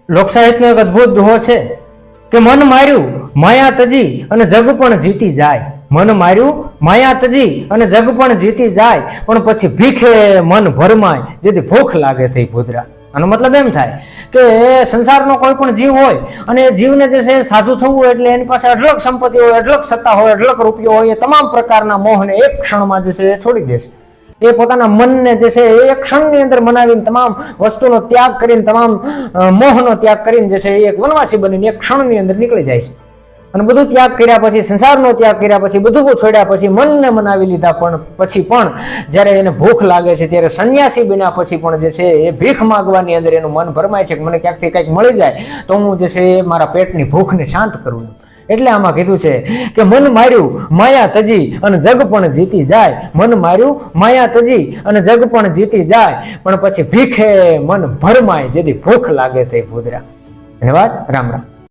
લોક સાહિત્યનો એક અદ્ભુત દોહો છે કે મન માર્યું માયા તજી અને જગ પણ જીતી જાય. મન માર્યું માયા તજી અને જગ પણ જીતી જાય, પણ પછી ભીખે મન ભરમાય જેથી ભૂખ લાગે થઈ ભૂદરા. આનો મતલબ એમ થાય કે સંસારનો કોઈ પણ જીવ હોય અને એ જીવને જે છે સાધુ થવું હોય એટલે એની પાસે અઢળક સંપત્તિ હોય, અઢળક સત્તા હોય, અઢળક રૂપિયો હોય, એ તમામ પ્રકારના મોહને એક ક્ષણમાં જે છે એ છોડી દેશે. એ પોતાના મનને જે છે એ એક ક્ષણની અંદર મનાવીને તમામ વસ્તુનો ત્યાગ કરીને, તમામ મોહનો ત્યાગ કરીને જે છે એ એક વનવાસી બનીને એક ક્ષણની અંદર નીકળી જાય છે. અને બધું ત્યાગ કર્યા પછી, સંસારનો ત્યાગ કર્યા પછી, બધું છોડ્યા પછી, મનને મનાવી લીધા પણ પછી પણ જ્યારે એને ભૂખ લાગે છે ત્યારે સંન્યાસી બન્યા પછી પણ જે છે એ ભીખ માંગવાની અંદર એનું મન ભરમાય છે કે મને ક્યાંકથી કંઈક મળી જાય તો હું જે છે એ મારા પેટની ભૂખને શાંત કરું. એટલે આમાં કીધું છે કે મન માર્યું માયા તજી અને જગ પણ જીતી જાય. મન માર્યું માયા તજી અને જગ પણ જીતી જાય, પણ પછી ભીખે મન ભરમાય જેથી ભૂખ લાગે તે ભૂદરા. ધન્યવાદ. રામ રામ.